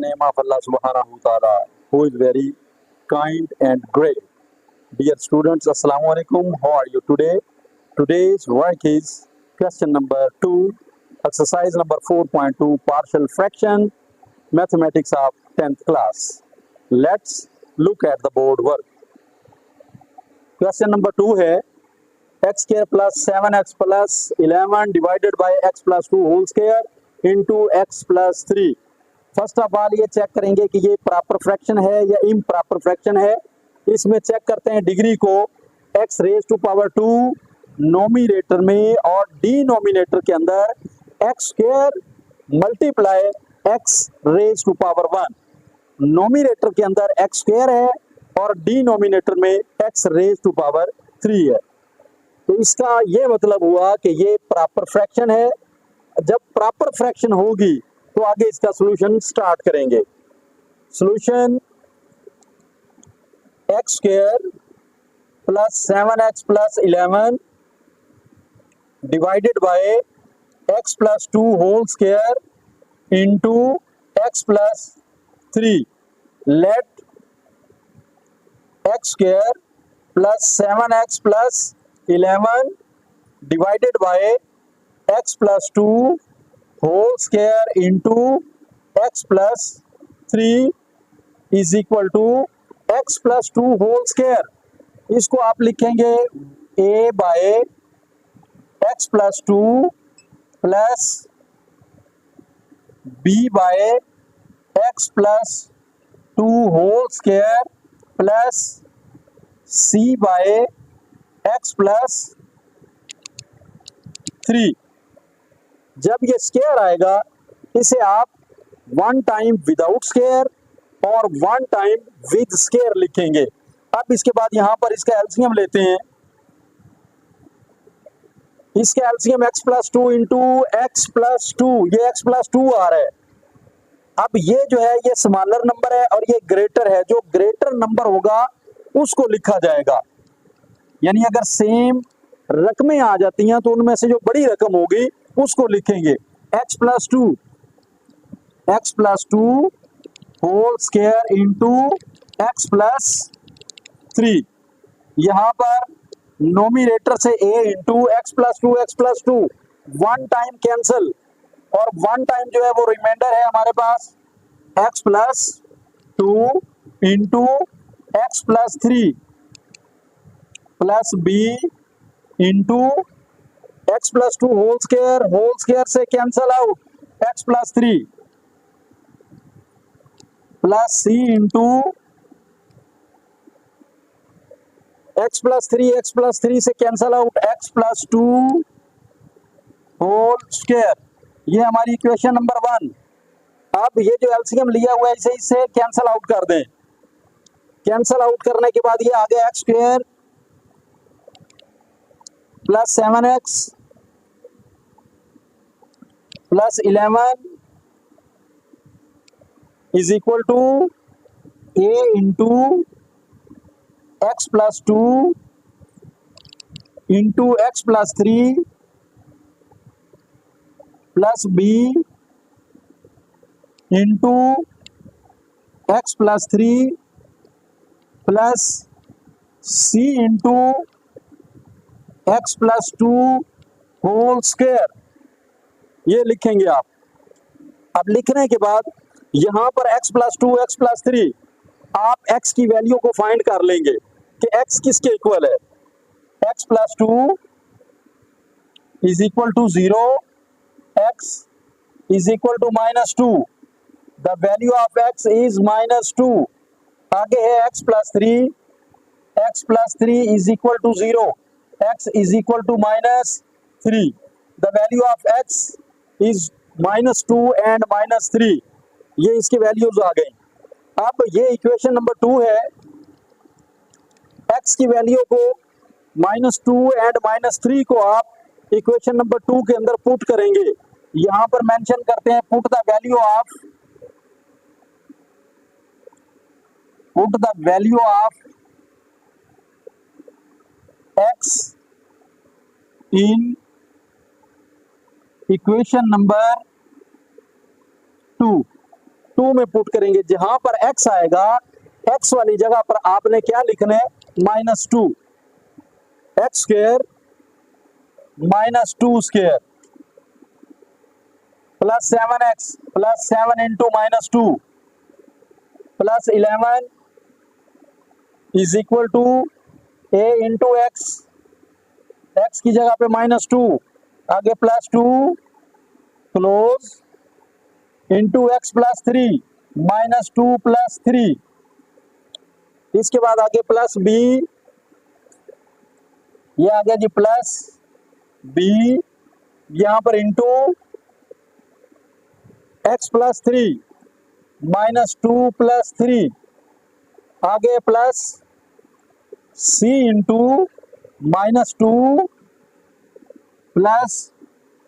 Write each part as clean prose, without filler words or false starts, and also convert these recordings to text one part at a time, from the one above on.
name of Allah subhanahu wa ta'ala, who is very kind and great. Dear students, Assalamu alaikum. How are you today? Today's work is question number 2, exercise number 4.2, partial fraction, mathematics of 10th class. Let's look at the board work. Question number 2 है x square plus 7x plus 11 divided by x plus 2 whole square into x plus 3. First of all ये check करेंगे कि ये proper fraction है या improper fraction है. इसमें check करते हैं डिग्री को x raise to power 2 numerator में और डिनोमिनेटर के अंदर x square multiply x raise to power 1. Numerator के अंदर x स्क्वायर है और डिनोमिनेटर में x रेज टू पावर 3 है. तो इसका ये मतलब हुआ कि ये प्रॉपर फ्रैक्शन है. जब प्रॉपर फ्रैक्शन होगी तो आगे इसका सॉल्यूशन स्टार्ट करेंगे. Solution x square plus 7x plus 11 divided by x plus 2 whole square into x plus 3. Let x square plus 7x plus 11 divided by x plus 2 whole square into x plus 3 is equal to x plus 2 whole square. इसको आप लिखेंगे a by x plus 2 plus b by x plus 2 whole square plus c by x plus 3. जब ये square आएगा इसे आप one time without square और one time with square लिखेंगे. अब इसके बाद यहां पर इसका एलसीएम लेते हैं. इसका LCM x plus 2 into x plus 2, ये x प्लस 2 आ रहा है. अब ये जो है ये स्मॉलर नंबर है और ये ग्रेटर है. जो ग्रेटर नंबर होगा उसको लिखा जाएगा. यानी अगर सेम रकमें आ जाती हैं तो उनमें से जो बड़ी रकम होगी उसको लिखेंगे. x plus 2 whole square into x plus 3. यहाँ पर नोमिनेटर से a into x plus two one time cancel और वन टाइम जो है वो रिमाइंडर है हमारे पास x plus 2 into x plus 3 plus b into x plus 2 whole square से cancel out x plus 3 plus c into x plus 3 से cancel out x plus 2 whole square. ये हमारी इक्वेशन नंबर 1. अब ये जो एलसीएम लिया हुआ है इसे इससे कैंसल आउट कर दें. कैंसल आउट करने के बाद ये आ गया x square plus 7x plus 11 is equal to a into x plus 2 into x plus 3 plus b into x plus 3 plus c into x plus 2 whole square. ये लिखेंगे आप. अब लिखने के बाद यहां पर x प्लस 2 एक्स प्लस 3 आप x की वैल्यू को फाइंड कर लेंगे कि x किसके इक्वल है. x plus 2 is equal to 0, x is equal to minus 2. The value of x is minus 2. आगे है x plus 3 is equal to 0, x is equal to minus 3. The value of x is minus 2 and minus 3. ये इसकी values आ गई. अब ये equation number 2 है. x की value को minus 2 and minus 3 को आप इक्वेशन नंबर 2 के अंदर पुट करेंगे. यहां पर मेंशन करते हैं put the value of x in equation number 2. 2 में पुट करेंगे, जहां पर x आएगा x वाली जगह पर आपने क्या लिखना है, -2, x square -2 square plus 7x plus 7 into -2 plus 11 is equal to a into x, x की जगह पे -2, आगे +2 close into x plus 3 -2 plus 3, इसके बाद आगे प्लस b, ये आ गया जी प्लस b, यहां पर इंटू एक्स प्लस 3 -2 प्लस 3, आगे plus c into -2 plus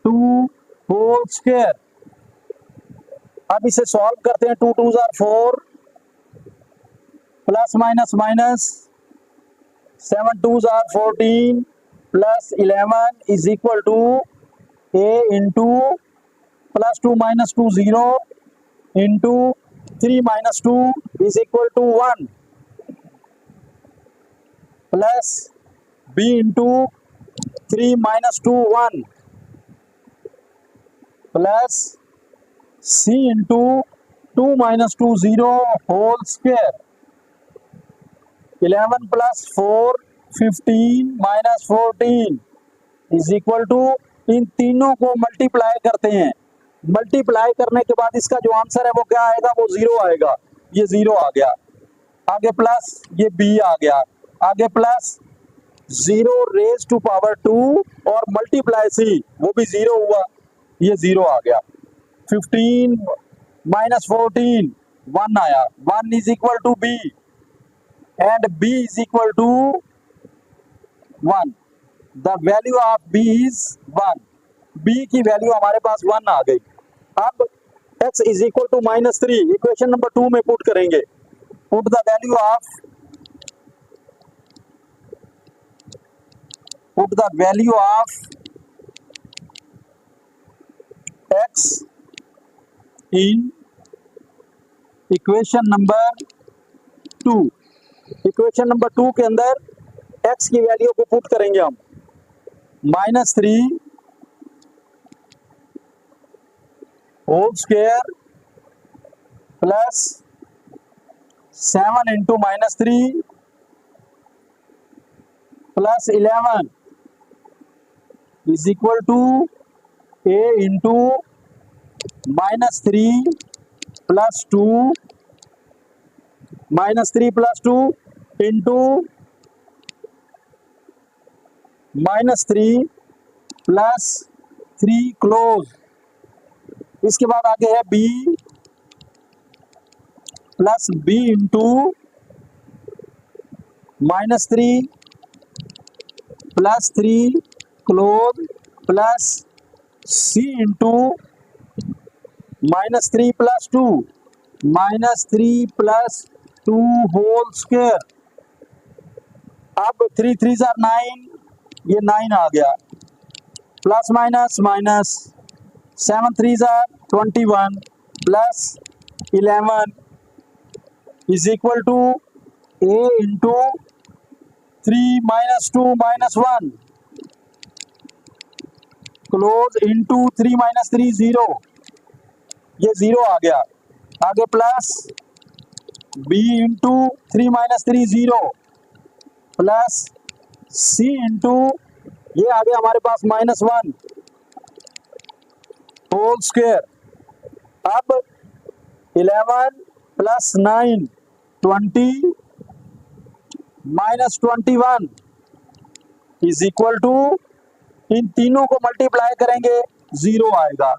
2 whole square. अब इसे सॉल्व करते हैं, 2 2 4 plus minus minus 7 2 14 plus 11 is equal to a into +2 -2 0 into 3 -2 is equal to 1 plus b into 3 -2 1 plus c into 2 -2 0 whole square. 11 plus 4 15 minus 14 is equal to, इन तीनों को multiply करते हैं, multiply करने के बाद इसका जो आंसर है वो क्या आएगा, वो 0 आएगा, ये 0 आ गया, आगे प्लस ये b आ गया, आगे प्लस 0 रेज टू पावर 2 और मल्टीप्लाई c, वो भी 0 हुआ, ये 0 आ गया। 15 माइनस 14 1 आया, 1 is equal to b and b is equal to 1, the value of b is 1, b की वैल्यू हमारे पास 1 आ गई। अब x is equal to -3 equation number 2 में पुट करेंगे, put the value of x in equation number 2, equation number 2 के अंदर x की value को पुट करेंगे हम, -3 whole square plus 7 into -3 plus 11 is equal to a into -3 plus 2 -3 plus 2 into -3 plus 3 close, इसके बाद आगे है b plus b into -3 plus 3 close plus c into -3 plus 2 -3 plus 2 whole square. अब 3 3 9, ये 9 आ गया, plus minus minus 7 3 21 plus 11 is equal to a into 3 -2 -1 close into 3 -3 0, ये 0 आ गया, आगे plus b into 3 -3 0 plus c into, ये आ गया हमारे पास -1 होल स्क्वायर। अब 11 प्लस 9 20 -21 इज इक्वल टू, इन तीनों को मल्टीप्लाई करेंगे 0 आएगा,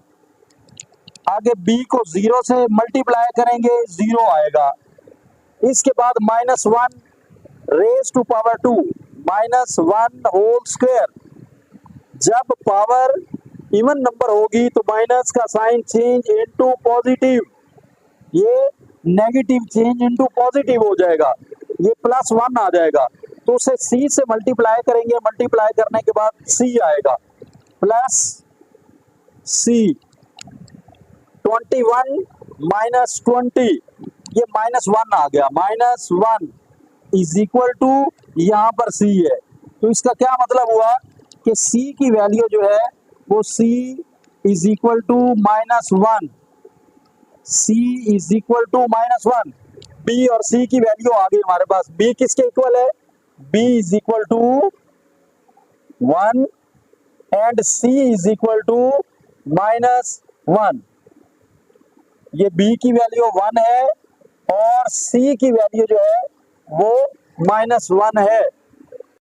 आगे b को 0 से मल्टीप्लाई करेंगे 0 आएगा, इसके बाद -1 raise to power 2 -1 whole square. जब पावर इवन नंबर होगी तो माइनस का साइन चेंज इनटू पॉजिटिव, ये नेगेटिव चेंज इनटू पॉजिटिव हो जाएगा, ये +1 आ जाएगा, तो उसे c से मल्टीप्लाई करेंगे, मल्टीप्लाई करने के बाद c आएगा प्लस c 21 -20, ये -1 आ गया, -1 इज इक्वल टू यहाँ पर c है। तो इसका क्या मतलब हुआ कि c की वैल्यू जो है वो c is equal to -1, c is equal to -1। b और c की वैल्यू आ गई हमारे पास। b किसके इक्वल है? b is equal to 1 and c is equal to -1। ये b की वैल्यू 1 है और c की वैल्यू जो है वो -1 है।